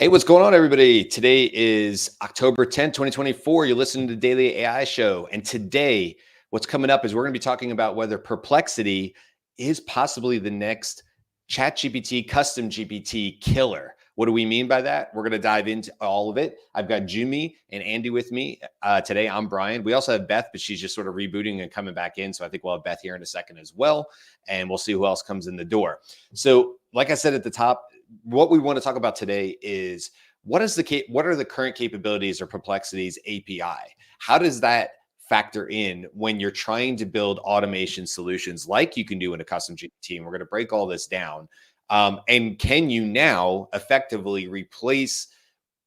Hey, what's going on, everybody? Today is October 10th, 2024. You're listening to the Daily AI Show. And today, what's coming up is we're going to be talking about whether Perplexity is possibly the next ChatGPT custom GPT killer. What do we mean by that? We're going to dive into all of it. I've got Jumi and Andy with me today. I'm Brian. We also have Beth, but she's just sort of rebooting and coming back in. So I think we'll have Beth here in a second as well. And we'll see who else comes in the door. So, like I said at the top, what we want to talk about today is what are the current capabilities of Perplexity's API? How does that factor in when you're trying to build automation solutions like you can do in a custom GPT? And we're going to break all this down. And can you now effectively replace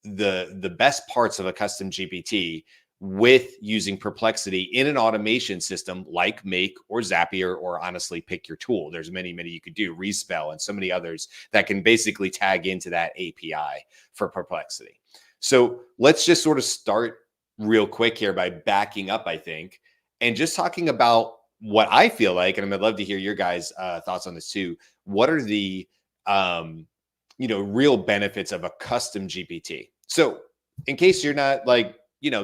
the best parts of a custom GPT with using Perplexity in an automation system like Make or Zapier, or honestly, pick your tool. There's many you could do, Respell and so many others that can basically tag into that API for Perplexity. So let's just sort of start real quick here by backing up, I think, and just talking about what I feel like, and I'd love to hear your guys' thoughts on this too. What are the real benefits of a custom GPT? So in case you're not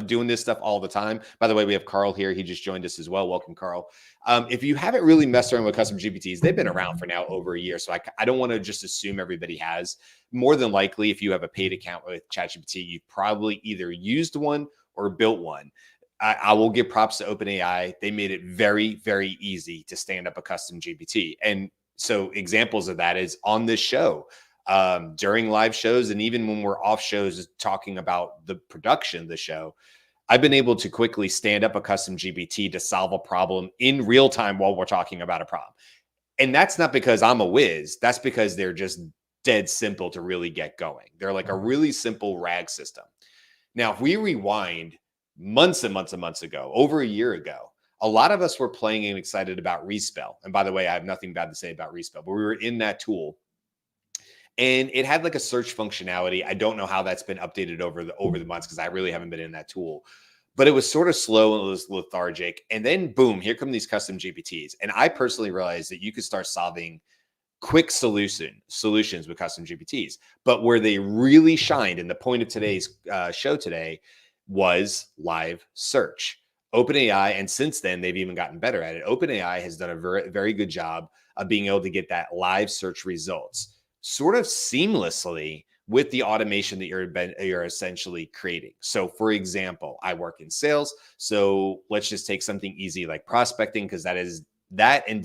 doing this stuff all the time. By the way, we have Carl here. He just joined us as well. Welcome, Carl. If you haven't really messed around with custom GPTs, they've been around for now over a year. So I don't want to just assume everybody has. More than likely, if you have a paid account with ChatGPT, you've probably either used one or built one. I will give props to OpenAI. They made it very easy to stand up a custom GPT. And so examples of that is on this show. During live shows, and even when we're off shows talking about the production of the show, I've been able to quickly stand up a custom GPT to solve a problem in real time while we're talking about a problem. And that's not because I'm a whiz. That's because they're just dead simple to really get going. They're like a really simple RAG system. Now, if we rewind months and months ago, over a year ago, a lot of us were playing and excited about Respell. And by the way, I have nothing bad to say about Respell, but we were in that tool. And it had like a search functionality. I don't know how that's been updated over the months because I really haven't been in that tool. But it was sort of slow and it was lethargic. And then boom, here come these custom GPTs. And I personally realized that you could start solving quick solutions with custom GPTs. But where they really shined, and the point of today's show today, was live search. OpenAI, and since then they've even gotten better at it. OpenAI has done a very good job of being able to get that live search results sort of seamlessly with the automation that you're essentially creating. So for example, I work in sales. So let's just take something easy like prospecting, because that and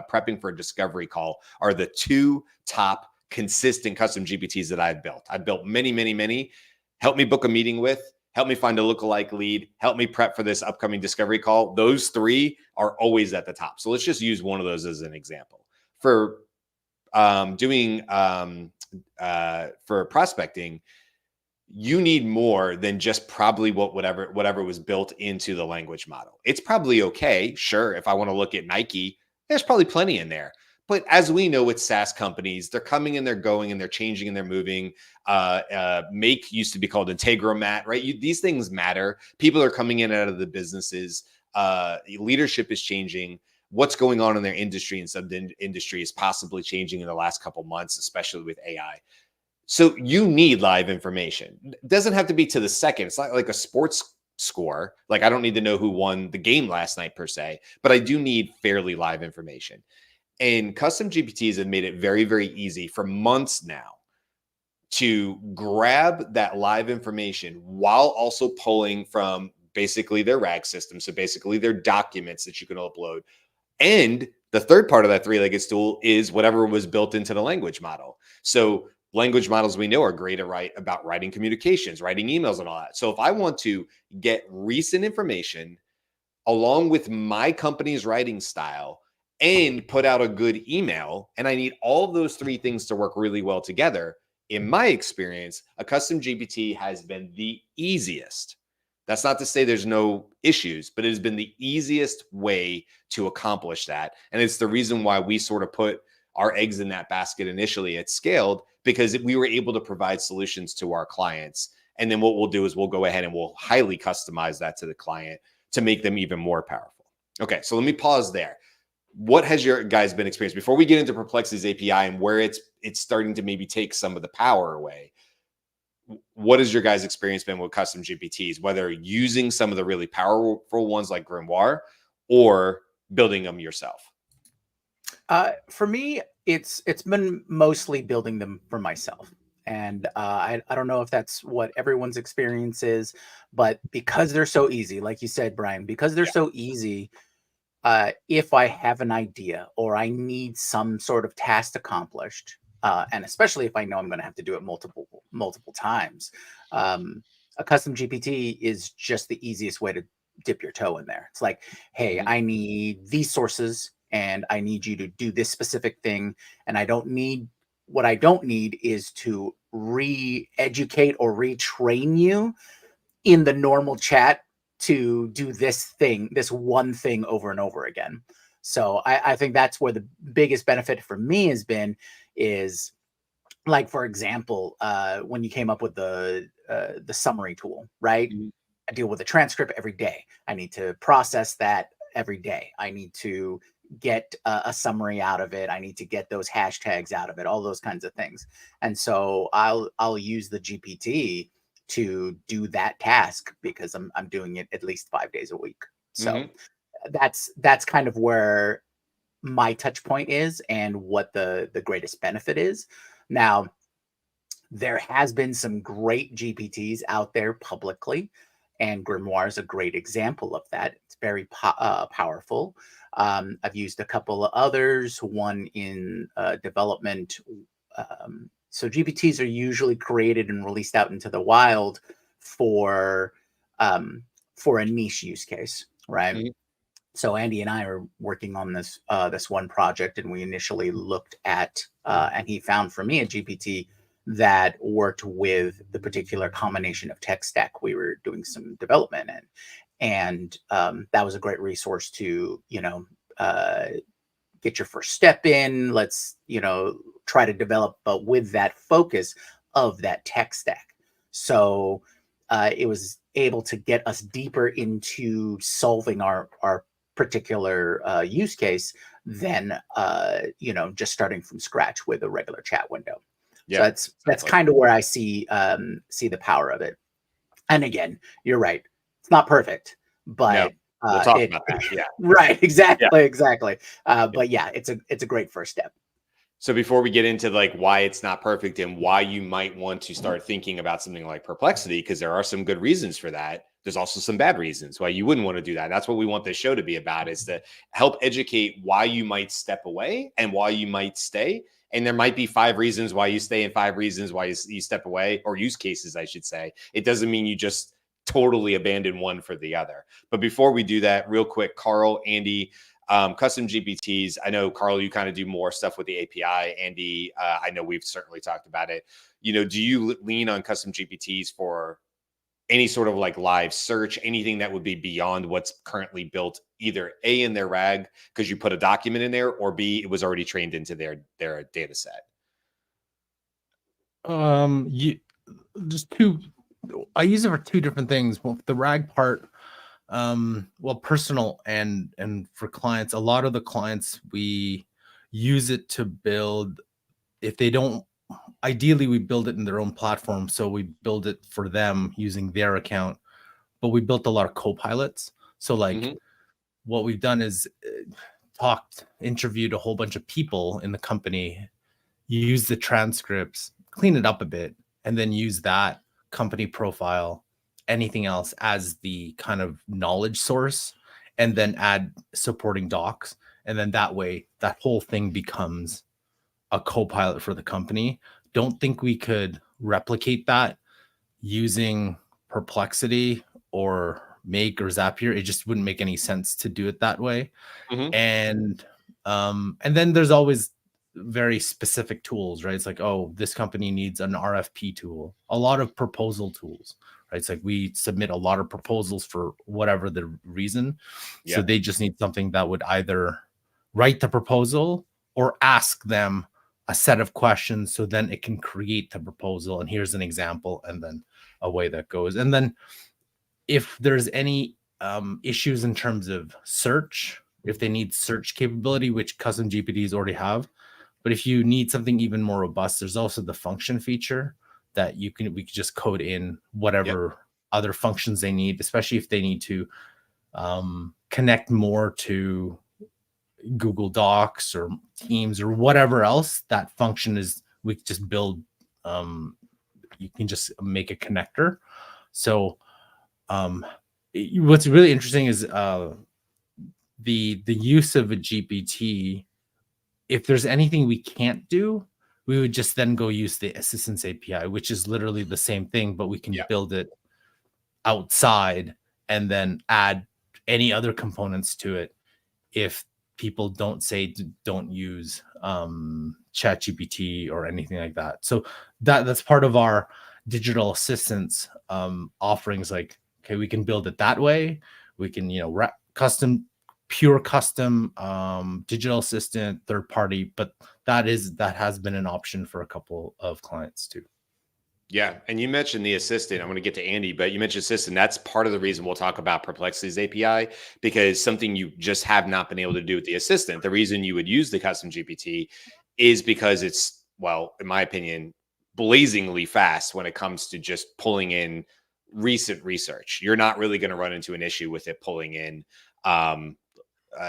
prepping for a discovery call are the two top consistent custom GPTs that I've built. I've built many. Help me book a meeting with, help me find a lookalike lead, help me prep for this upcoming discovery call. Those three are always at the top. So let's just use one of those as an example. For for prospecting, you need more than just probably whatever was built into the language model. It's probably okay. Sure. If I want to look at Nike, there's probably plenty in there. But as we know, with SaaS companies, they're coming and they're going and they're changing and they're moving. Make used to be called Integromat, right? These things matter. People are coming in and out of the businesses. Leadership is changing. What's going on in their industry and sub-industry is possibly changing in the last couple of months, especially with AI. So you need live information. It doesn't have to be to the second. It's not like a sports score. Like I don't need to know who won the game last night per se, but I do need fairly live information. And custom GPTs have made it very easy for months now to grab that live information while also pulling from basically their RAG system. So basically their documents that you can upload. And the third part of that three-legged stool is whatever was built into the language model. So language models we know are great at writing communications, writing emails and all that. So if I want to get recent information along with my company's writing style and put out a good email, and I need all of those three things to work really well together, in my experience, a custom GPT has been the easiest. That's not to say there's no issues, but it has been the easiest way to accomplish that. And it's the reason why we sort of put our eggs in that basket initially at Scaled, because we were able to provide solutions to our clients. And then what we'll do is we'll go ahead and we'll highly customize that to the client to make them even more powerful. Okay, so let me pause there. What has your guys been experienced before we get into Perplexity's API and where it's starting to maybe take some of the power away? what has your guys' experience been with custom GPTs, whether using some of the really powerful ones like Grimoire or building them yourself? For me, it's been mostly building them for myself. And I don't know if that's what everyone's experience is, but because they're so easy, like you said, Brian, because they're Yeah. so easy, if I have an idea or I need some sort of task accomplished, and especially if I know I'm going to have to do it multiple times, um, a custom GPT is just the easiest way to dip your toe in there. It's like, hey, Mhm. I need these sources, and I need you to do this specific thing, and I don't need what I don't need is to re-educate or retrain you in the normal chat to do this thing, this one thing over and over again. So I think that's where the biggest benefit for me has been is like, for example, when you came up with the summary tool, right? Mhm. I deal with a transcript every day. I need to process that every day. I need to get a summary out of it. I need to get those hashtags out of it, all those kinds of things. And so I'll use the GPT to do that task because I'm doing it at least 5 days a week. So Mhm. that's kind of where my touch point is and what the greatest benefit is. Now, there has been some great GPTs out there publicly, and Grimoire is a great example of that. It's very powerful. I've used a couple of others, one in development. So GPTs are usually created and released out into the wild for um, for a niche use case, right? Mhm. So Andy and I are working on this one project, and we initially looked at and he found for me a GPT that worked with the particular combination of tech stack we were doing some development in, and that was a great resource to uh, get your first step in. Let's try to develop, but with that focus of that tech stack. So it was able to get us deeper into solving our particular use case than just starting from scratch with a regular chat window. So Yeah, that's exactly. kind of where I see the power of it. And again, you're right. It's not perfect, No, but we'll talk it about that. Yeah. right, Yeah. exactly. Yeah. But yeah, it's a great first step. So before we get into like why it's not perfect and why you might want to start thinking about something like Perplexity, because there are some good reasons for that. There's also some bad reasons why you wouldn't want to do that. That's what we want this show to be about, is to help educate why you might step away and why you might stay. And there might be 5 reasons why you stay and 5 reasons why you step away, or use cases, I should say. It doesn't mean you just totally abandon one for the other. But before we do that, real quick, Carl, Andy, custom GPTs. I know, Carl, you kind of do more stuff with the API. Andy, I know we've certainly talked about it. Do you lean on custom GPTs for any sort of like live search, anything that would be beyond what's currently built, either A, in their RAG because you put a document in there, or B, it was already trained into their data set? You just two. I use it for two different things. Well, the RAG part, well, personal and for clients. A lot of the clients we use it to build. If they don't, ideally we build it in their own platform, so we build it for them using their account. But we built a lot of co-pilots. So like Mm-hmm. what we've done is interviewed a whole bunch of people in the company, use the transcripts, clean it up a bit, and then use that company profile, anything else as the kind of knowledge source, and then add supporting docs. And then that way, that whole thing becomes a co-pilot for the company. Don't think we could replicate that using Perplexity or Make or Zapier. It just wouldn't make any sense to do it that way. Mm-hmm. And then there's always very specific tools, right? It's like, oh, this company needs an RFP tool, a lot of proposal tools, right? It's like we submit a lot of proposals for whatever the reason. So Yeah. they just need something that would either write the proposal or ask them a set of questions so then it can create the proposal. And here's an example, and then away that goes. And then if there's any issues in terms of search, if they need search capability, which custom GPTs already have, but if you need something even more robust, there's also the function feature that we can just code in whatever other functions they need, especially if they need to connect more to Google Docs or Teams or whatever else. That function is, we just build, you can just make a connector. So what's really interesting is the use of a GPT. If there's anything we can't do, we would just then go use the Assistance API, which is literally the same thing, but we can build it outside and then add any other components to it if people don't use ChatGPT or anything like that. So that's part of our digital assistance offerings. Like, okay, we can build it that way. We can, pure custom digital assistant, third party, but that has been an option for a couple of clients too. Yeah. And you mentioned the assistant. I'm going to get to Andy, but you mentioned assistant. That's part of the reason we'll talk about Perplexity's API, because something you just have not been able to do with the assistant. The reason you would use the custom GPT is because it's, well, in my opinion, blazingly fast when it comes to just pulling in recent research. You're not really going to run into an issue with it pulling in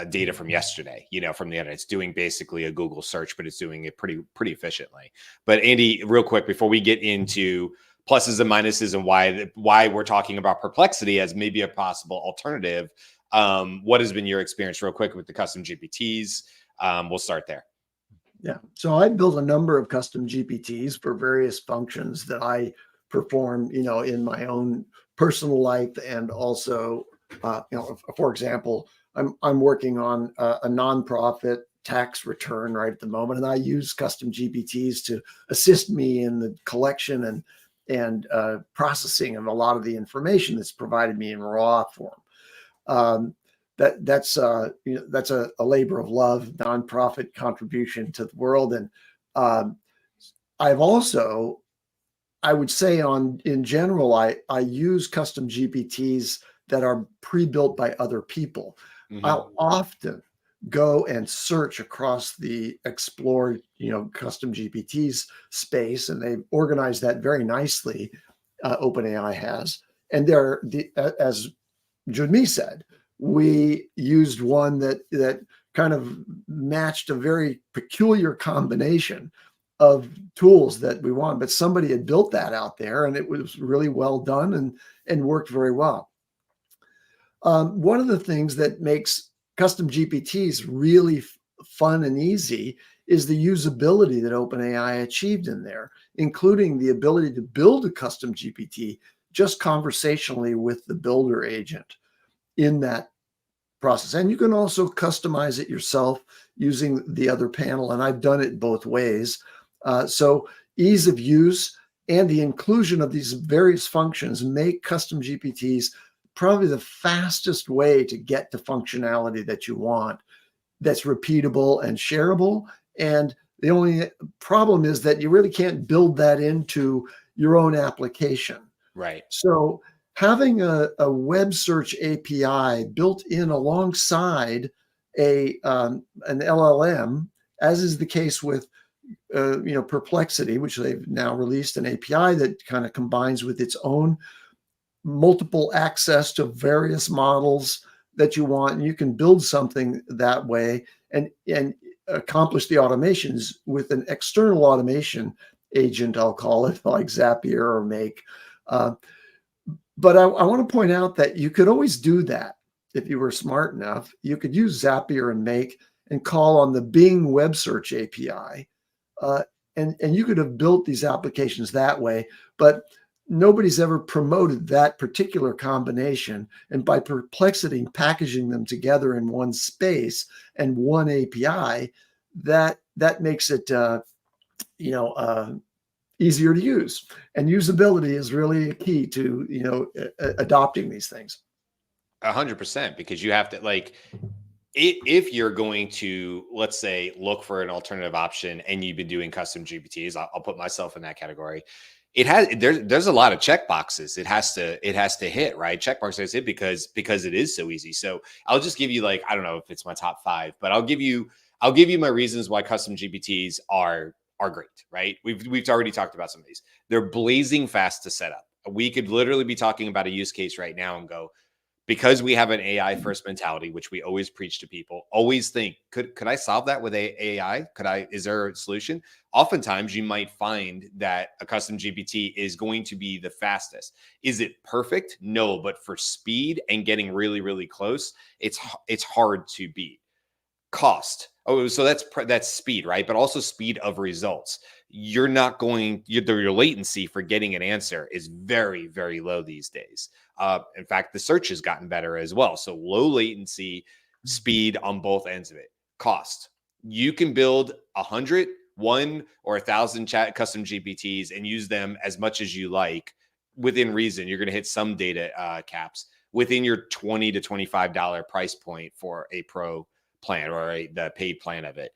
data from yesterday, from the internet. It's doing basically a Google search, but it's doing it pretty efficiently. But Andy, real quick, before we get into pluses and minuses and why we're talking about Perplexity as maybe a possible alternative, what has been your experience real quick with the custom GPTs? We'll start there. Yeah. So I built a number of custom GPTs for various functions that I perform, in my own personal life. And also, for example, I'm working on a nonprofit tax return right at the moment, and I use custom GPTs to assist me in the collection and processing of a lot of the information that's provided me in raw form. That's a labor of love, nonprofit contribution to the world, and I've also, I would say, in general, I use custom GPTs that are pre-built by other people. Mm-hmm. I'll often go and search across the Explore, custom GPTs space, and they've organized that very nicely. OpenAI has, and as Junmi said, we used one that kind of matched a very peculiar combination of tools that we want, but somebody had built that out there, and it was really well done and worked very well. One of the things that makes custom GPTs really fun and easy is the usability that OpenAI achieved in there, including the ability to build a custom GPT just conversationally with the builder agent in that process. And you can also customize it yourself using the other panel, and I've done it both ways. So ease of use and the inclusion of these various functions make custom GPTs probably the fastest way to get to functionality that you want, that's repeatable and shareable. And the only problem is that you really can't build that into your own application. Right. So having a web search API built in alongside an LLM, as is the case with Perplexity, which they've now released an API that kind of combines with its own multiple access to various models that you want, and you can build something that way and accomplish the automations with an external automation agent, I'll call it, like Zapier or Make. But I want to point out that you could always do that if you were smart enough. You could use Zapier and Make and call on the Bing web search API, and you could have built these applications that way, but nobody's ever promoted that particular combination. And by Perplexity packaging them together in one space and one API, that makes it easier to use. And usability is really a key to adopting these things. 100%, because you have to, if you're going to, let's say, look for an alternative option and you've been doing custom GPTs, I'll put myself in that category. There's a lot of check boxes it has to hit, right? Check boxes hit because it is so easy. So I'll just give you, I don't know if it's my top 5, but I'll give you my reasons why custom GPTs are are great, right? We've already talked about some of these. They're blazing fast to set up. We could literally be talking about a use case right now and go, because we have an AI first mentality, which we always preach to people, always think, could I solve that with AI? Is there a solution? Oftentimes you might find that a custom GPT is going to be the fastest. Is it perfect? No, but for speed and getting really, really close, it's hard to beat. Cost. Oh, so that's speed, right? But also speed of results. You're not going, your latency for getting an answer is very, very low these days. In fact, the search has gotten better as well. So low latency, speed on both ends of it. Cost. You can build 100, 1 or 1,000 custom GPTs and use them as much as you like within reason. You're going to hit some data caps within your $20 to $25 price point for a pro plan or the paid plan of it.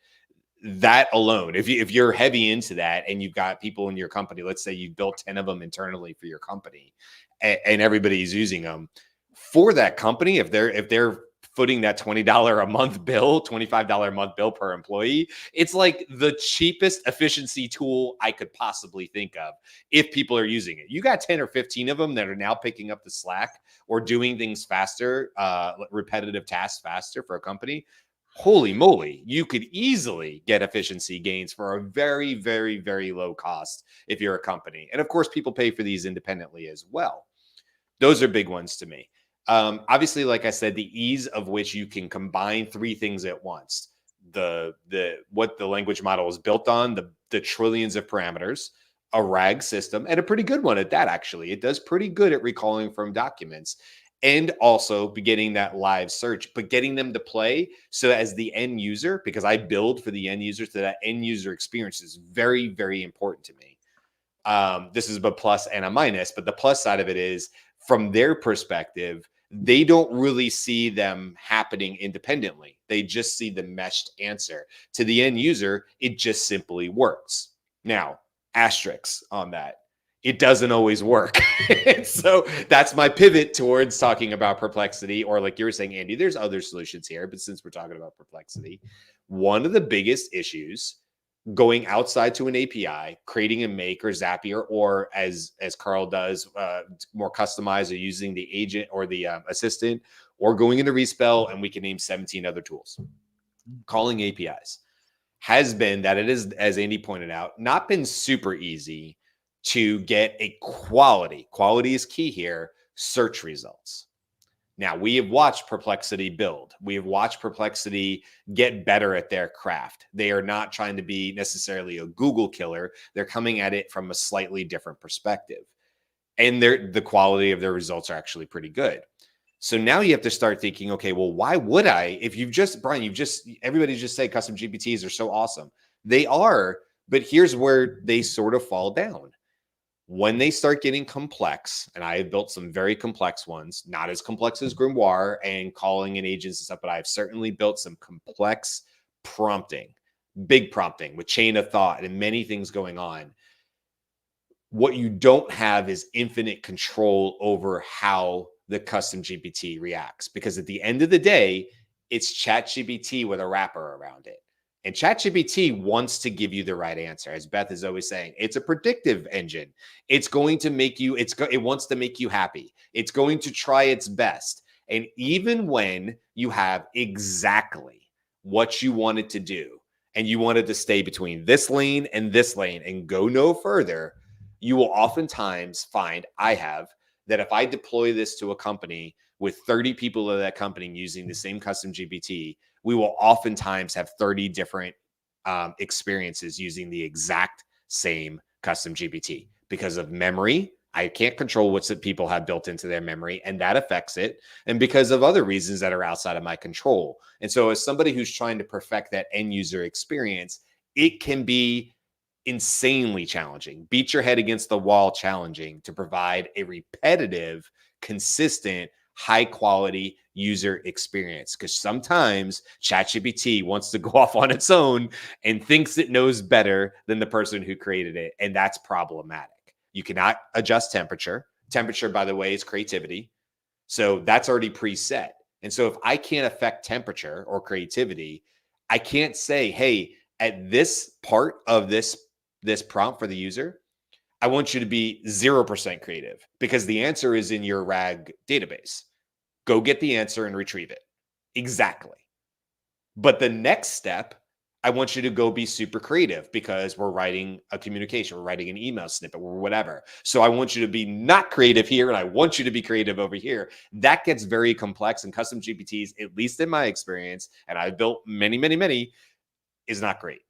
That alone, if you're heavy into that and you've got people in your company, let's say you've built 10 of them internally for your company and everybody's using them for that company, if they're footing that $20 a month bill, $25 a month bill per employee, it's like the cheapest efficiency tool I could possibly think of if people are using it. You got 10 or 15 of them that are now picking up the slack or doing things faster, repetitive tasks faster for a company. Holy moly, you could easily get efficiency gains for a very, very, very low cost if you're a company. And of course, people pay for these independently as well. Those are big ones to me. Obviously, like I said, the ease of which you can combine 3 things at once. What the language model is built on, the trillions of parameters, a RAG system, and a pretty good one at that, actually. It does pretty good at recalling from documents. And also beginning that live search, but getting them to play so that as the end user, because I build for the end user, so that end user experience is very, very important to me. This is a plus and a minus, but the plus side of it is from their perspective, they don't really see them happening independently. They just see the meshed answer. To the end user, it just simply works. Now, asterisks on that. It doesn't always work. So that's my pivot towards talking about Perplexity, or like you were saying, Andy, there's other solutions here, but since we're talking about Perplexity, one of the biggest issues going outside to an API, creating a make or Zapier, or as Carl does, more customized, or using the agent or the assistant, or going into Respell, and we can name 17 other tools. Calling APIs has been that it is, as Andy pointed out, not been super easy to get a quality is key here, search results. Now, we have watched Perplexity build. We have watched Perplexity get better at their craft. They are not trying to be necessarily a Google killer. They're coming at it from a slightly different perspective. And the quality of their results are actually pretty good. So now you have to start thinking, okay, well, why would I? If everybody just say custom GPTs are so awesome. They are, but here's where they sort of fall down. When they start getting complex, and I have built some very complex ones, not as complex as Grimoire and calling in agents and stuff, but I've certainly built some complex prompting, big prompting with chain of thought and many things going on. What you don't have is infinite control over how the custom GPT reacts, because at the end of the day, it's ChatGPT with a wrapper around it. And ChatGPT wants to give you the right answer. As Beth is always saying, it's a predictive engine. It's going to make you, it wants to make you happy. It's going to try its best. And even when you have exactly what you wanted to do, and you wanted to stay between this lane and go no further, you will oftentimes find, that if I deploy this to a company with 30 people of that company using the same custom GPT, we will oftentimes have 30 different experiences using the exact same custom GPT because of memory. I can't control what people have built into their memory, and that affects it. And because of other reasons that are outside of my control. And so as somebody who's trying to perfect that end user experience, it can be insanely challenging, beat your head against the wall challenging to provide a repetitive, consistent, high quality user experience. Because sometimes ChatGPT wants to go off on its own and thinks it knows better than the person who created it. And that's problematic. You cannot adjust temperature. Temperature, by the way, is creativity. So that's already preset. And so if I can't affect temperature or creativity, I can't say, hey, at this part of this this prompt for the user, I want you to be 0% creative because the answer is in your RAG database. Go get the answer and retrieve it. Exactly. But the next step, I want you to go be super creative because we're writing a communication, we're writing an email snippet or whatever. So I want you to be not creative here and I want you to be creative over here. That gets very complex, and custom GPTs, at least in my experience, and I've built many, many, many, is not great.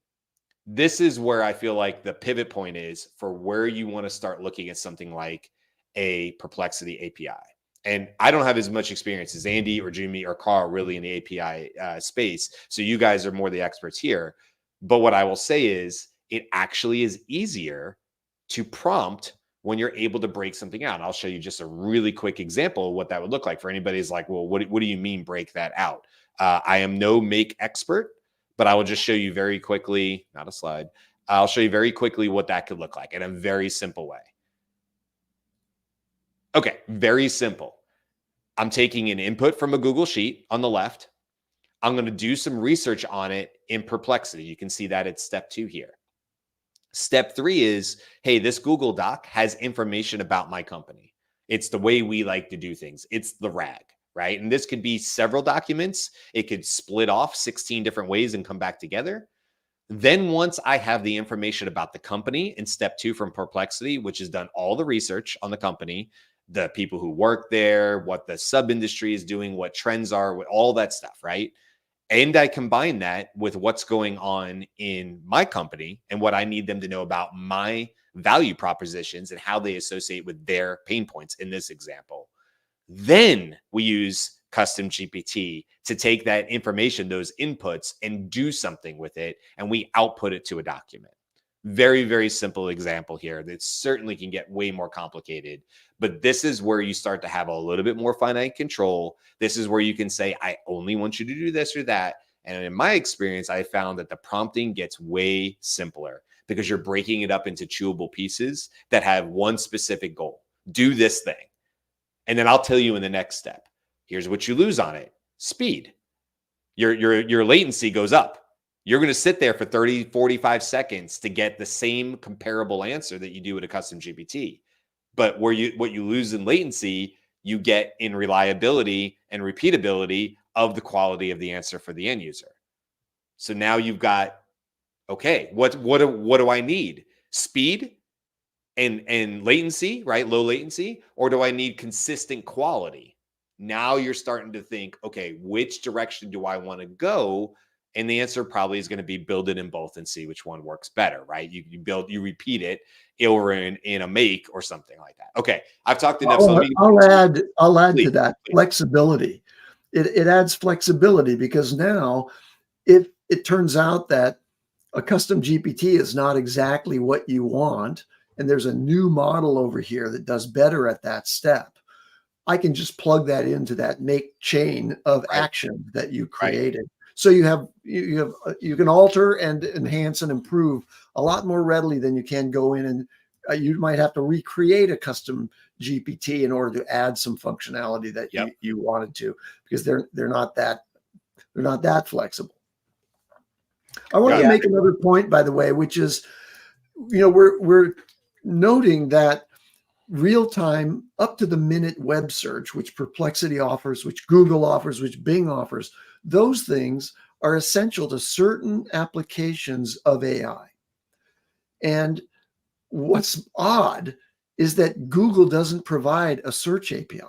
This is where I feel like the pivot point is for where you want to start looking at something like a Perplexity API. And I don't have as much experience as Andy or Jimmy or Carl really in the API space. So you guys are more the experts here. But what I will say is it actually is easier to prompt when you're able to break something out. I'll show you just a really quick example of what that would look like for anybody who's like, well, what do you mean break that out? I am no make expert, but I will just show you very quickly, not a slide. I'll show you very quickly what that could look like in a very simple way. Okay, very simple. I'm taking an input from a Google Sheet on the left. I'm going to do some research on it in Perplexity. You can see that it's step 2 here. Step 3 is, hey, this Google Doc has information about my company. It's the way we like to do things. It's the RAG, right? And this could be several documents. It could split off 16 different ways and come back together. Then once I have the information about the company in step 2 from Perplexity, which has done all the research on the company, the people who work there, what the sub industry is doing, what trends are, with all that stuff, right? And I combine that with what's going on in my company and what I need them to know about my value propositions and how they associate with their pain points in this example. Then we use Custom GPT to take that information, those inputs, and do something with it. And we output it to a document. Very, very simple example here that certainly can get way more complicated. But this is where you start to have a little bit more finite control. This is where you can say, I only want you to do this or that. And in my experience, I found that the prompting gets way simpler because you're breaking it up into chewable pieces that have one specific goal. Do this thing. And then I'll tell you in the next step. Here's what you lose on it. Speed. Your latency goes up. You're going to sit there for 30, 45 seconds to get the same comparable answer that you do with a custom GPT. But what you lose in latency, you get in reliability and repeatability of the quality of the answer for the end user. So now you've got, okay, what do I need? Speed and latency, right? Low latency, or do I need consistent quality? Now you're starting to think, okay, which direction do I want to go? And the answer probably is going to be build it in both and see which one works better, right? You repeat it over in a make or something like that. Okay, I've talked enough. I'll add please, to that please. Flexibility. It adds flexibility because now if it turns out that a custom GPT is not exactly what you want, and there's a new model over here that does better at that step, I can just plug that into that make chain of action that you created. So you can alter and enhance and improve a lot more readily than you can go in and you might have to recreate a custom GPT in order to add some functionality that you wanted to, because they're not that flexible. I want to make another point, by the way, which is, we're noting that real-time, up-to-the-minute web search, which Perplexity offers, which Google offers, which Bing offers, those things are essential to certain applications of AI. And what's odd is that Google doesn't provide a search API.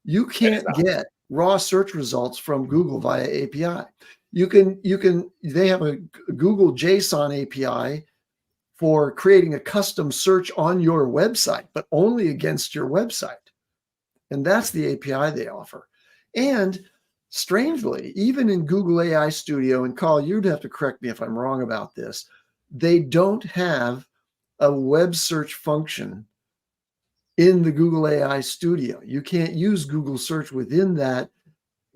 You can't get raw search results from Google via API. They have a Google JSON API for creating a custom search on your website, but only against your website. And that's the API they offer. And strangely, even in Google AI Studio, and Carl, you'd have to correct me if I'm wrong about this, they don't have a web search function in the Google AI Studio. You can't use Google search within that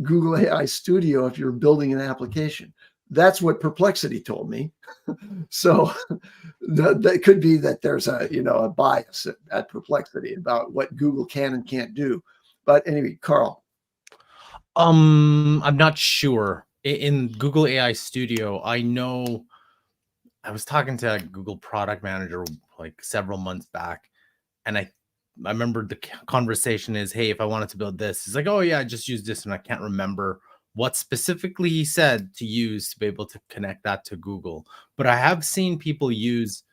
Google AI Studio if you're building an application. That's what Perplexity told me. So that could be that there's a bias at Perplexity about what Google can and can't do. But anyway, Carl. I'm not sure. In Google AI Studio, I know I was talking to a Google product manager like several months back, and I remember the conversation is, hey, if I wanted to build this, he's like, oh yeah, I just use this, and I can't remember what specifically he said to use to be able to connect that to Google. But I have seen people use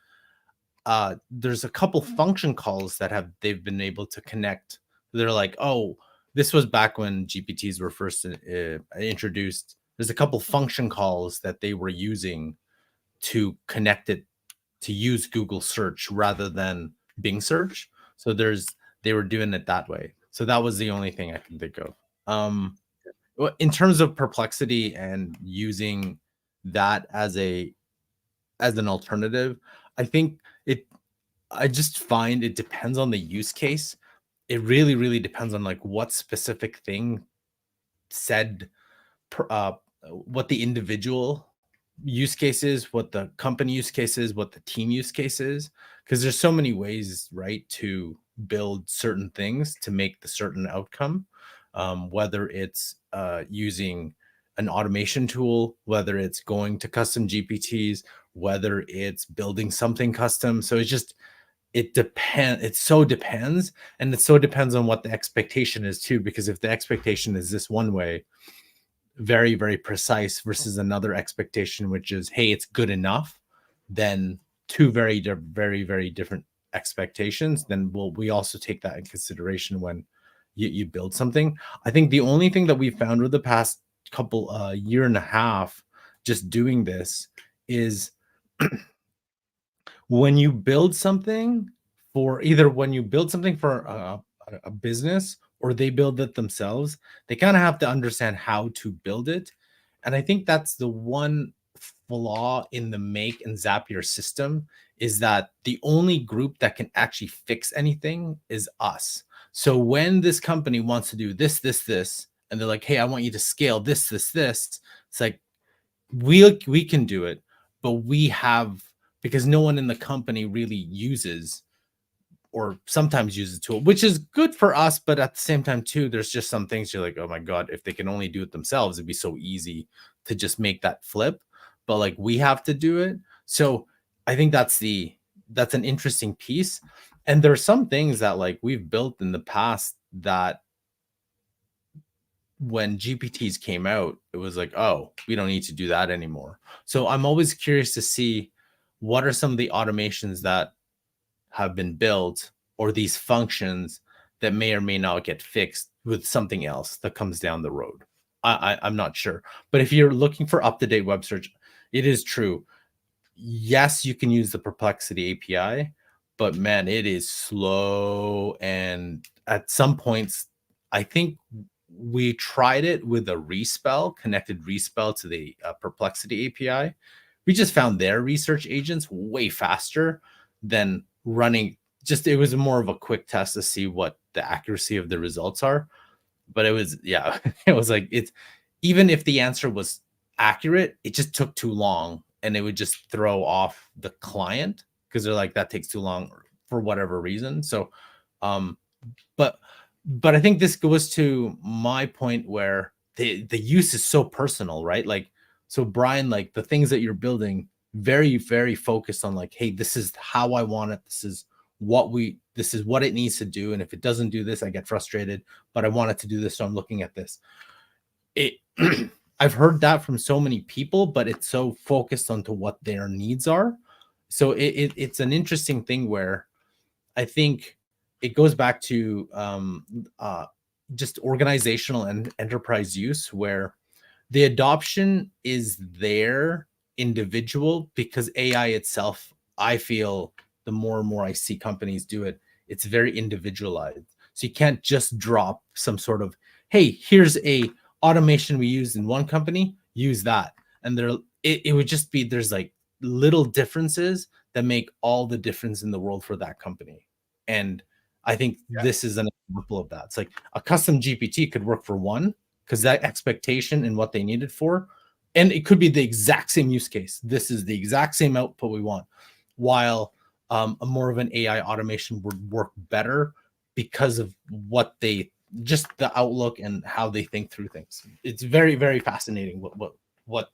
there's a couple function calls that they've been able to connect. They're like, oh, this was back when GPTs were first introduced. There's a couple function calls that they were using to connect it to use Google search rather than Bing search. So they were doing it that way. So that was the only thing I can think of. In terms of Perplexity and using that as an alternative, I think I just find it depends on the use case. It really, really depends on like what specific thing said, what the individual use case is, what the company use case is, what the team use case is, because there's so many ways, right, to build certain things to make the certain outcome, whether it's using an automation tool, whether it's going to custom GPTs, whether it's building something custom. So it depends. It so depends. And it so depends on what the expectation is too, because if the expectation is this one way, very, very precise, versus another expectation, which is, hey, it's good enough, then two very, very different expectations, then we also take that in consideration when you build something. I think the only thing that we found over the past couple year and a half just doing this is when you build something for a business or they build it themselves, they kind of have to understand how to build it. And I think that's the one flaw in the make and Zapier system, is that the only group that can actually fix anything is us. So when this company wants to do this, and they're like, hey, I want you to scale this, it's like, we can do it, but because no one in the company really uses or sometimes uses the tool, which is good for us. But at the same time too, there's just some things you're like, oh my God, if they can only do it themselves, it'd be so easy to just make that flip. But like, we have to do it. So I think that's an interesting piece. And there's some things that like we've built in the past that when GPTs came out, it was like, oh, we don't need to do that anymore. So I'm always curious to see what are some of the automations that have been built, or these functions that may or may not get fixed with something else that comes down the road. I'm not sure. But if you're looking for up-to-date web search, it is true. Yes, you can use the Perplexity API, but man, it is slow. And at some points, I think we tried it with a connected respell to the Perplexity API. We just found their research agents way faster than running. It was more of a quick test to see what the accuracy of the results are. But it was, yeah, it was like, even if the answer was accurate, it just took too long, and it would just throw off the client because they're like, that takes too long for whatever reason. So, but I think this goes to my point where the use is so personal, right? Like, so Brian, like the things that you're building, very, very focused on like, hey, this is how I want it. This is what it needs to do. And if it doesn't do this, I get frustrated, but I want it to do this. So I'm looking at this. I've heard that from so many people, but it's so focused onto what their needs are. So it's an interesting thing where I think it goes back to just organizational and enterprise use, where the adoption is there individual, because AI itself, I feel the more and more I see companies do it, it's very individualized. So you can't just drop some sort of, hey, here's a automation we used in one company, use that. And it would just be, there's like little differences that make all the difference in the world for that company. And I think this is an example of that. It's like a custom GPT could work for one, because that expectation and what they need it for, and it could be the exact same use case. This is the exact same output we want, while a more of an AI automation would work better because of just the outlook and how they think through things. It's very, very fascinating what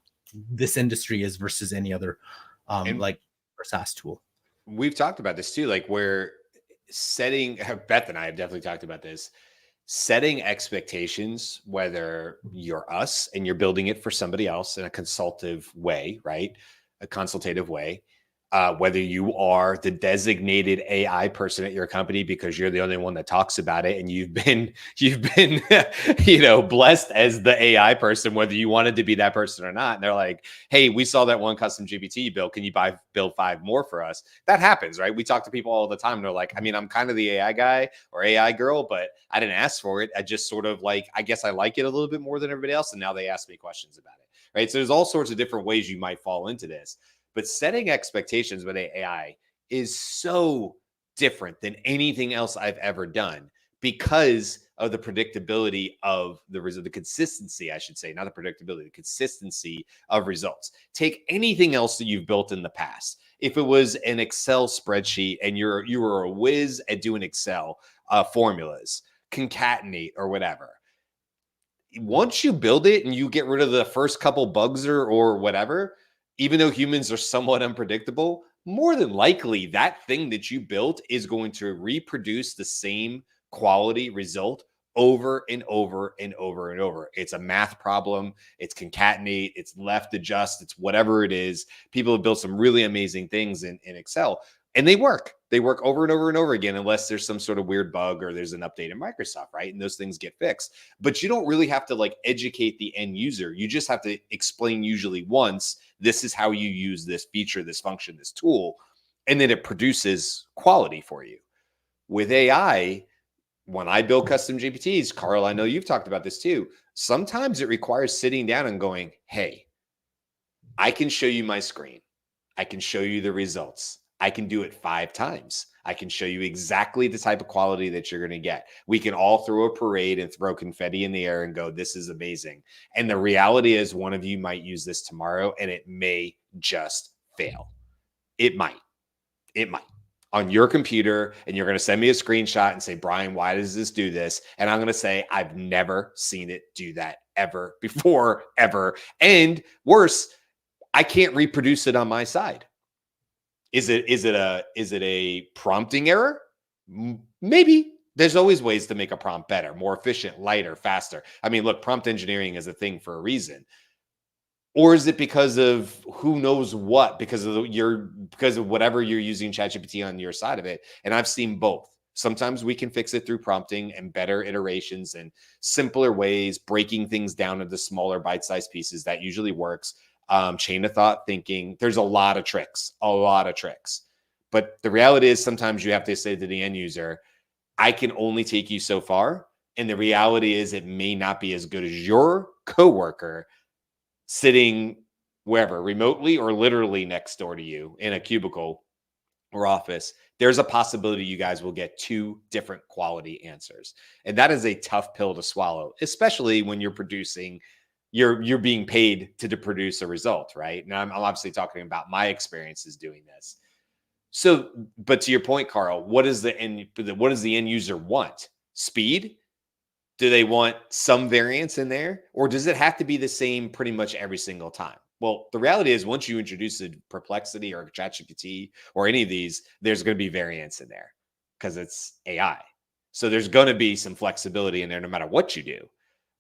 this industry is versus any other And like our SaaS tool. we've talked about this too, like where setting, Beth and I have definitely talked about this, setting expectations, whether you're us and you're building it for somebody else in a consultative way, right? A consultative way. Whether you are the designated AI person at your company because you're the only one that talks about it, and you've been, blessed as the AI person, whether you wanted to be that person or not. And they're like, "Hey, we saw that one custom GPT build. Can you build 5 more for us?" That happens, right? We talk to people all the time. They're like, "I mean, I'm kind of the AI guy or AI girl, but I didn't ask for it. I just sort of like, I guess I like it a little bit more than everybody else, and now they ask me questions about it." Right? So there's all sorts of different ways you might fall into this. But setting expectations with AI is so different than anything else I've ever done because of the predictability of the consistency, I should say, not the predictability, the consistency of results. Take anything else that you've built in the past. If it was an Excel spreadsheet and you were a whiz at doing Excel formulas, concatenate or whatever, once you build it and you get rid of the first couple bugs or whatever, even though humans are somewhat unpredictable, more than likely that thing that you built is going to reproduce the same quality result over and over and over and over. It's a math problem. It's concatenate. It's left adjust. It's whatever it is. People have built some really amazing things in Excel, and they work. They work over and over and over again, unless there's some sort of weird bug or there's an update in Microsoft, right? And those things get fixed. But you don't really have to like educate the end user. You just have to explain usually once, this is how you use this feature, this function, this tool, and then it produces quality for you. With AI, when I build custom GPTs, Carl, I know you've talked about this too. Sometimes it requires sitting down and going, "Hey, I can show you my screen. I can show you the results. I can do it 5 times. I can show you exactly the type of quality that you're going to get. We can all throw a parade and throw confetti in the air and go, this is amazing." And the reality is one of you might use this tomorrow and it may just fail. It might on your computer, and you're going to send me a screenshot and say, "Brian, why does this do this?" And I'm going to say, "I've never seen it do that ever before, ever. And worse, I can't reproduce it on my side." Is it a prompting error? Maybe. There's always ways to make a prompt better, more efficient, lighter, faster. I mean, look, prompt engineering is a thing for a reason. Or is it because of who knows what? Because of whatever you're using ChatGPT on your side of it. And I've seen both. Sometimes we can fix it through prompting and better iterations and simpler ways, breaking things down into smaller bite-sized pieces. That usually works. Chain of thought thinking. There's a lot of tricks. But the reality is sometimes you have to say to the end user, "I can only take you so far." And the reality is it may not be as good as your coworker sitting wherever, remotely or literally next door to you in a cubicle or office. There's a possibility you guys will get 2 different quality answers. And that is a tough pill to swallow, especially when you're producing, you're being paid to produce a result, right? Now I'm obviously talking about my experiences doing this. So, but to your point, Carl, what does the end user want? Speed? Do they want some variance in there? Or does it have to be the same pretty much every single time? Well, the reality is once you introduce a Perplexity or a ChatGPT or any of these, there's going to be variance in there because it's AI. So there's going to be some flexibility in there no matter what you do.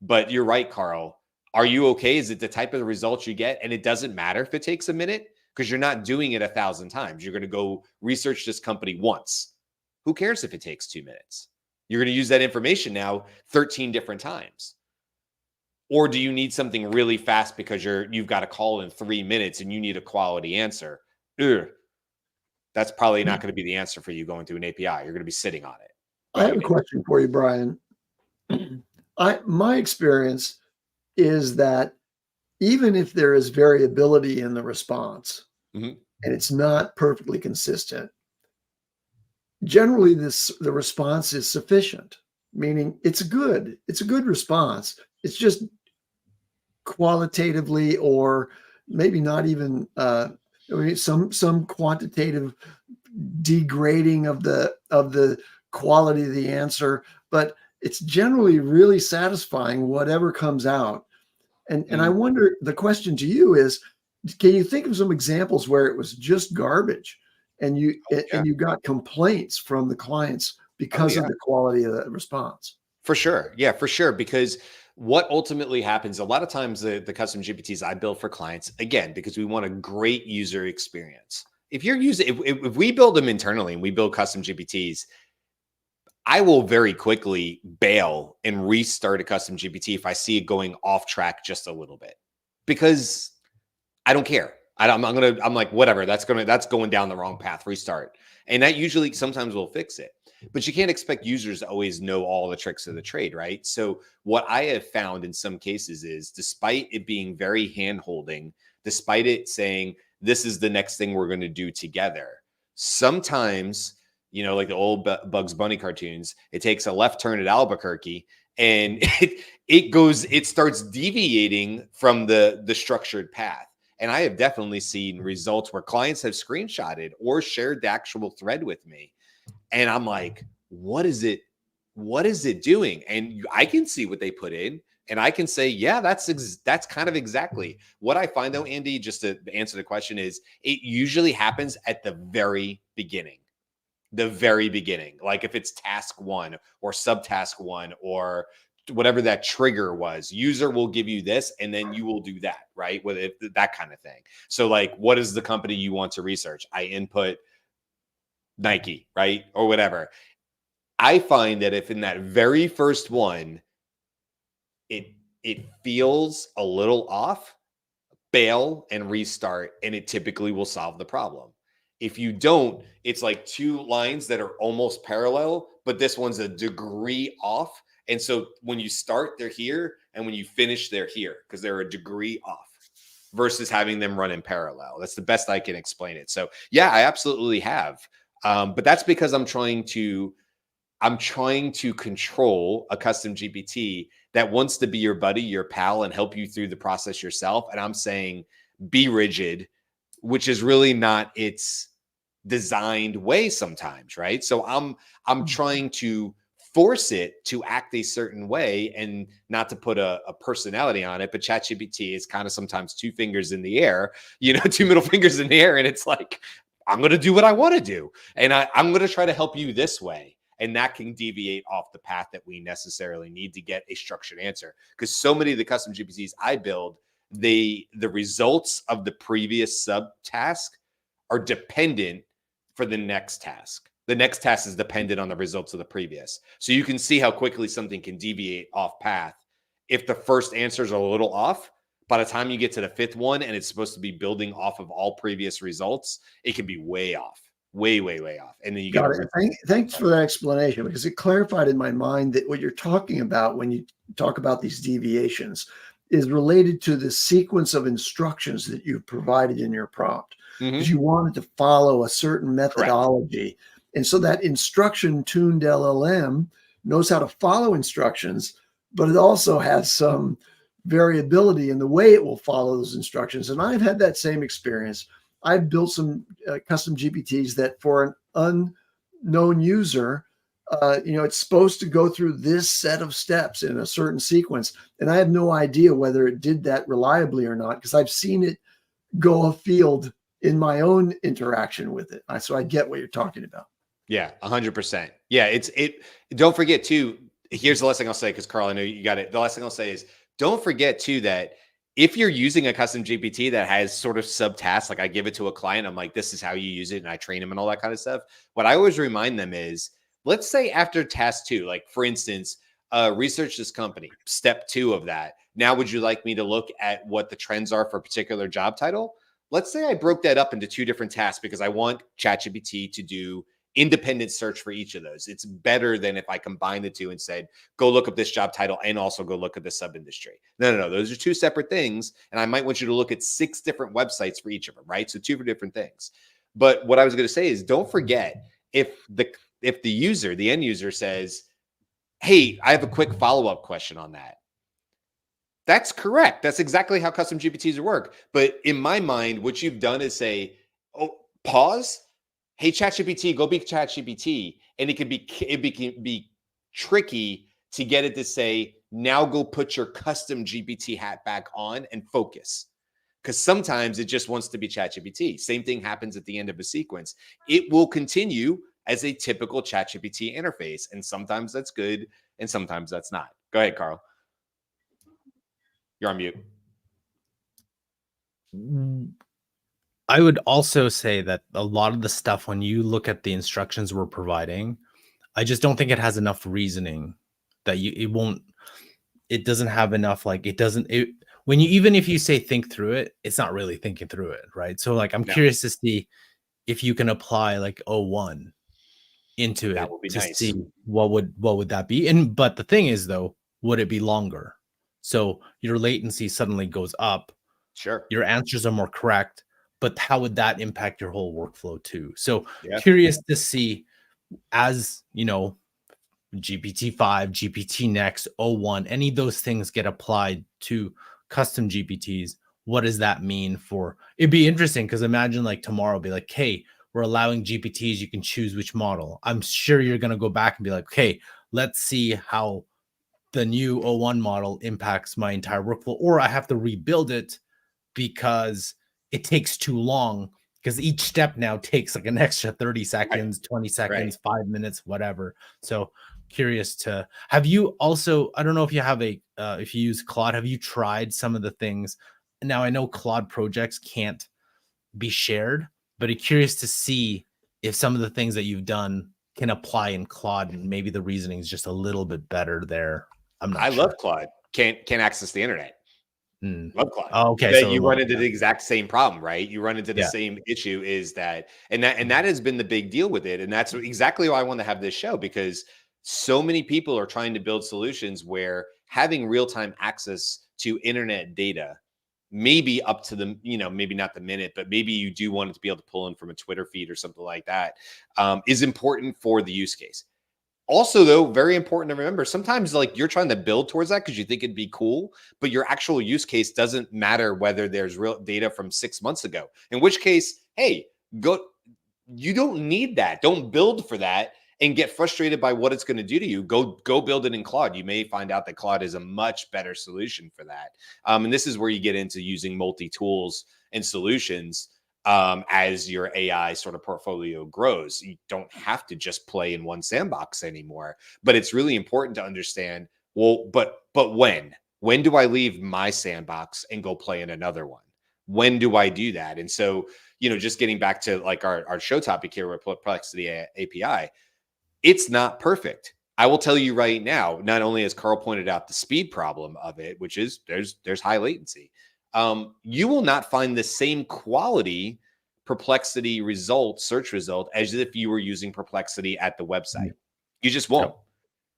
But you're right, Carl. Are you okay? Is it the type of results you get? And it doesn't matter if it takes a minute because you're not doing it 1,000 times. You're going to go research this company once. Who cares if it takes 2 minutes? You're going to use that information now 13 different times. Or do you need something really fast because you've got a call in 3 minutes and you need a quality answer? That's probably not going to be the answer for you going through an API. You're going to be sitting on it. I have a question for you, Brian. My experience is that even if there is variability in the response and it's not perfectly consistent, generally the response is sufficient, meaning it's a good response. It's just qualitatively, or maybe not even some quantitative degrading of the quality of the answer, but it's generally really satisfying whatever comes out. And I wonder, the question to you is, Can you think of some examples where it was just garbage and you Yeah. and you got complaints from the clients Oh because yeah. of the quality of that response? For sure. Yeah, for sure. Because what ultimately happens a lot of times, the custom GPTs I build for clients, again, because we want a great user experience. If you're using, if we build them internally and we build custom GPTs, I will very quickly bail and restart a custom GPT if I see it going off track just a little bit, because I don't care. I'm like, whatever, that's going down the wrong path, restart. And that usually sometimes will fix it. But you can't expect users to always know all the tricks of the trade, right? So what I have found in some cases is, despite it being very hand holding, despite it saying this is the next thing we're going to do together, sometimes, like the old Bugs Bunny cartoons, it takes a left turn at Albuquerque and it starts deviating from the structured path. And I have definitely seen results where clients have screenshotted or shared the actual thread with me. And I'm like, what is it? What is it doing? And I can see what they put in. And I can say, yeah, that's kind of exactly what I find, though, Andy, just to answer the question, is it usually happens at the very beginning. The very beginning. Like if it's task 1 or subtask 1 or whatever that trigger was, user will give you this and then you will do that, right? With it, that kind of thing. So like, what is the company you want to research? I input Nike, right? Or whatever. I find that if in that very first one, it feels a little off, bail and restart, and it typically will solve the problem. If you don't, it's like 2 lines that are almost parallel, but this one's a degree off. And so when you start, they're here, and when you finish, they're here because they're a degree off, versus having them run in parallel. That's the best I can explain it. So yeah, I absolutely have. But that's because I'm trying to control a custom GPT that wants to be your buddy, your pal, and help you through the process yourself. And I'm saying, be rigid, which is really not its designed way sometimes, right? So I'm trying to force it to act a certain way and not to put a personality on it. But ChatGPT is kind of sometimes 2 fingers in the air, 2 middle fingers in the air. And it's like, I'm going to do what I want to do. And I'm going to try to help you this way. And that can deviate off the path that we necessarily need to get a structured answer. Because so many of the custom GPTs I build, the results of the previous subtask are dependent for the next task. The next task is dependent on the results of the previous. So you can see how quickly something can deviate off path. If the first answer is a little off, by the time you get to the 5th one and it's supposed to be building off of all previous results, it can be way off. Way off. And then you Got get it. Thanks for that explanation, because it clarified in my mind that what you're talking about when you talk about these deviations is related to the sequence of instructions that you've provided in your prompt. Because you wanted to follow a certain methodology. Correct. And so that instruction tuned LLM knows how to follow instructions, but it also has some variability in the way it will follow those instructions. And I've had that same experience. I've built some custom GPTs that for an unknown user, it's supposed to go through this set of steps in a certain sequence. And I have no idea whether it did that reliably or not, because I've seen it go afield in my own interaction with it. So I get what you're talking about. Yeah, 100%. Yeah, don't forget too, here's the last thing I'll say, because Carl, I know you got it. The last thing I'll say is, don't forget too that if you're using a custom GPT that has sort of subtasks, like I give it to a client, I'm like, this is how you use it, and I train them and all that kind of stuff. What I always remind them is, let's say after task 2, like for instance, research this company, step 2 of that. Now, would you like me to look at what the trends are for a particular job title? Let's say I broke that up into 2 different tasks because I want ChatGPT to do independent search for each of those. It's better than if I combined the 2 and said, go look up this job title and also go look at the sub industry. No. Those are 2 separate things. And I might want you to look at 6 different websites for each of them, right? So 2 different things. But what I was going to say is, don't forget, if the user, the end user says, hey, I have a quick follow-up question on that. That's correct. That's exactly how custom GPTs work. But in my mind, what you've done is say, oh, pause. Hey, ChatGPT, go be ChatGPT. And it can be tricky to get it to say, now go put your custom GPT hat back on and focus. because sometimes it just wants to be ChatGPT. Same thing happens at the end of a sequence. It will continue as a typical ChatGPT interface. And sometimes that's good and sometimes that's not. Go ahead, Carl. You're on mute. I would also say that a lot of the stuff, when you look at the instructions we're providing, I just don't think it has enough reasoning that it doesn't have enough, like even if you say think through it, it's not really thinking through it, right? So like, I'm curious to see if you can apply like O1 into That it would be to nice. see what would that be. But the thing is though, would it be longer? So your latency suddenly goes up. Sure. Your answers are more correct, but how would that impact your whole workflow too? So Yeah. curious to see, as you know, GPT-5, GPT Next, O1, any of those things get applied to custom GPTs. What does that mean for? It'd be interesting because imagine like tomorrow be like, hey, we're allowing GPTs, you can choose which model. I'm sure you're going to go back and be like, okay, let's see how the new O1 model impacts my entire workflow, or I have to rebuild it because it takes too long, because each step now takes like an extra 30 seconds, 20 seconds, 5 minutes, whatever. So curious to, have you also, I don't know if you have if you use Claude, have you tried some of the things? Now I know Claude projects can't be shared, but I'm curious to see if some of the things that you've done can apply in Claude, and maybe the reasoning is just a little bit better there. I'm not sure. Love Claude. Can't access the internet. Love Claude. Oh, okay, But so you run into the exact same problem, right? You run into the Yeah. same issue, is that, and that has been the big deal with it. And that's exactly why I want to have this show, because so many people are trying to build solutions where having real-time access to internet data, maybe up to the, maybe not the minute, but maybe you do want it to be able to pull in from a Twitter feed or something like that, is important for the use case. Also, though, very important to remember, sometimes like you're trying to build towards that because you think it'd be cool, but your actual use case doesn't matter whether there's real data from 6 months ago, in which case, hey, you don't need that. Don't build for that and get frustrated by what it's going to do to you. Go build it in Claude. You may find out that Claude is a much better solution for that. And this is where you get into using multi-tools and solutions. As your AI sort of portfolio grows, you don't have to just play in one sandbox anymore. But it's really important to understand, well, but when do I leave my sandbox and go play in another one? When do I do that? And so, just getting back to like our show topic here with Perplexity API, it's not perfect. I will tell you right now, not only has Carl pointed out the speed problem of it, which is there's high latency. You will not find the same quality Perplexity search result, as if you were using Perplexity at the website. You just won't.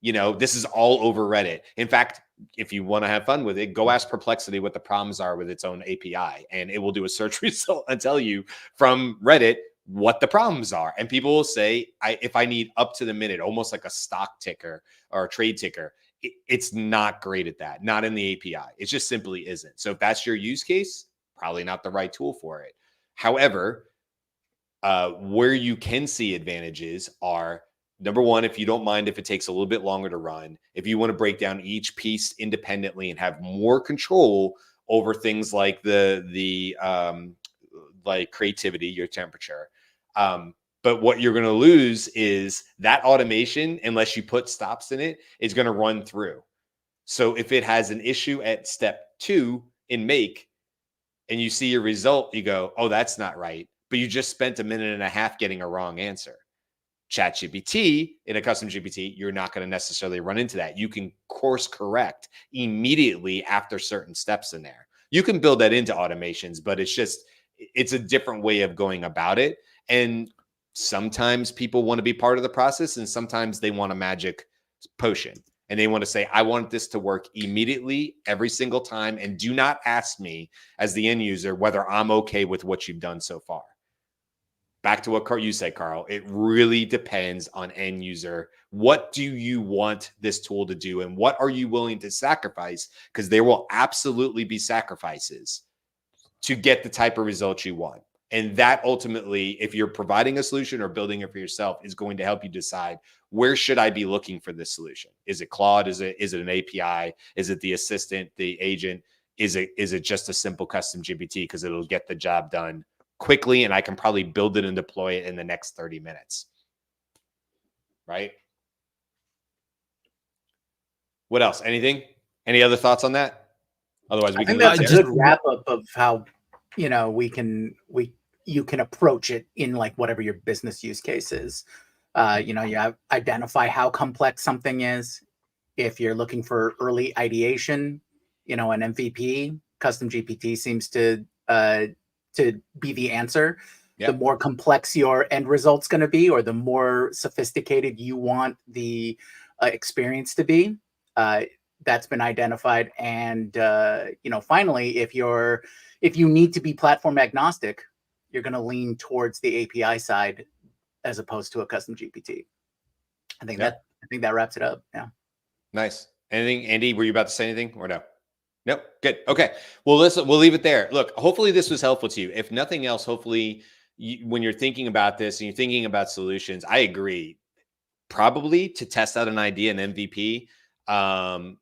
This is all over Reddit. In fact, if you want to have fun with it, go ask Perplexity what the problems are with its own API, and it will do a search result and tell you from Reddit what the problems are. And people will say, if I need up to the minute, almost like a stock ticker or a trade ticker, it's not great at that. Not in the API. It just simply isn't. So if that's your use case, probably not the right tool for it. However, where you can see advantages are, number one, if you don't mind if it takes a little bit longer to run, if you want to break down each piece independently and have more control over things like like creativity, your temperature. But what you're going to lose is that automation, unless you put stops in it, is going to run through. So if it has an issue at step 2 in make, and you see your result, you go, oh, that's not right. But you just spent a minute and a half getting a wrong answer. ChatGPT, in a custom GPT, you're not going to necessarily run into that. You can course correct immediately after certain steps in there. You can build that into automations, but it's a different way of going about it. And sometimes people want to be part of the process, and sometimes they want a magic potion. And they want to say, I want this to work immediately every single time. And do not ask me as the end user whether I'm okay with what you've done so far. Back to what you said, Carl, it really depends on end user. What do you want this tool to do? And what are you willing to sacrifice? Because there will absolutely be sacrifices to get the type of results you want. And that ultimately, if you're providing a solution or building it for yourself, is going to help you decide, where should I be looking for this solution? Is it Claude? Is it an API? Is it the assistant, the agent? is it just a simple custom GPT, because it'll get the job done quickly, and I can probably build it and deploy it in the next 30 minutes. Right? What else? Anything? Any other thoughts on that? Otherwise, we I can think leave that's it a there. good wrap up of how, you know, you can approach it in like whatever your business use case is. You know, you identify how complex something is. If you're looking for early ideation, you know, an MVP, custom GPT seems to be the answer. Yep. The more complex your end result's going to be, or the more sophisticated you want the experience to be, that's been identified. And you know, finally, if you need to be platform agnostic, you're going to lean towards the API side as opposed to a custom GPT. I think that wraps it up. Yeah. Nice. Anything, Andy? Were you about to say anything or no? Nope. Good. Okay. Well, we'll leave it there. Look, hopefully this was helpful to you. If nothing else, hopefully when you're thinking about this and you're thinking about solutions, I agree. Probably to test out an idea, an MVP, custom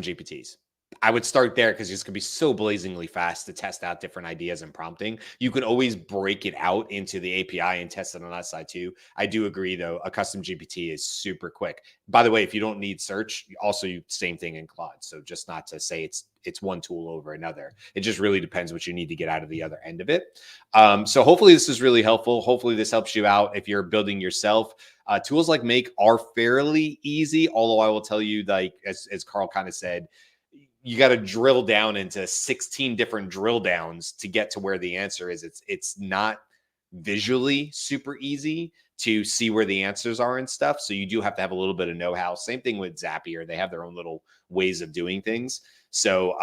GPTs. I would start there because it's going to be so blazingly fast to test out different ideas and prompting. You can always break it out into the API and test it on that side too. I do agree, though, a custom GPT is super quick. By the way, if you don't need search, also same thing in Claude. So just not to say it's one tool over another. It just really depends what you need to get out of the other end of it. So hopefully this is really helpful. Hopefully this helps you out if you're building yourself. Tools like Make are fairly easy, although I will tell you, like as Carl kind of said, you got to drill down into 16 different drill downs to get to where the answer is. It's not visually super easy to see where the answers are and stuff. So you do have to have a little bit of know-how. Same thing with Zapier. They have their own little ways of doing things. So,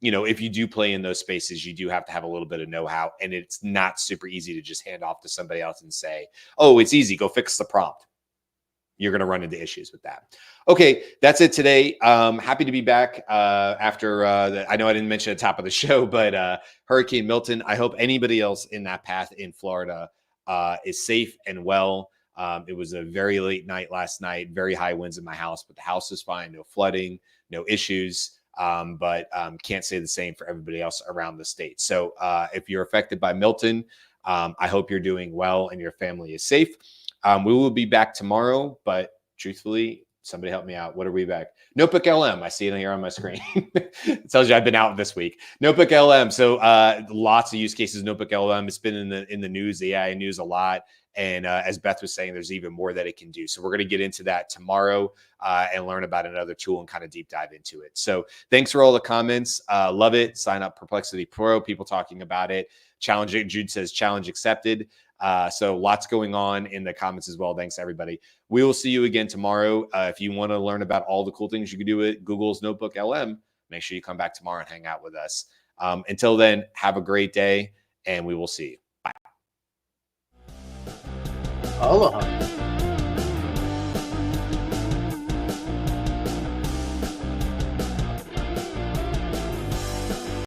you know, if you do play in those spaces, you do have to have a little bit of know-how, and it's not super easy to just hand off to somebody else and say, oh, it's easy, go fix the prompt. You're going to run into issues with that. Okay, that's it today. Happy to be back after, I know I didn't mention at the top of the show, but Hurricane Milton. I hope anybody else in that path in Florida is safe and well. It was a very late night last night, very high winds in my house, but the house is fine. No flooding, no issues, but can't say the same for everybody else around the state. So if you're affected by Milton, I hope you're doing well and your family is safe. We will be back tomorrow, but truthfully, somebody help me out. What are we back? Notebook LM. I see it here on my screen. It tells you I've been out this week. Notebook LM. So lots of use cases. Notebook LM. It's been in the news, the AI news a lot. And as Beth was saying, there's even more that it can do. So we're going to get into that tomorrow and learn about another tool and kind of deep dive into it. So thanks for all the comments. Love it. Sign up Perplexity Pro. People talking about it. Challenge. Jude says challenge accepted. So lots going on in the comments as well. Thanks, everybody. We will see you again tomorrow. If you want to learn about all the cool things you can do with Google's Notebook LM, make sure you come back tomorrow and hang out with us. Until then, have a great day, and we will see you. Bye. Aloha.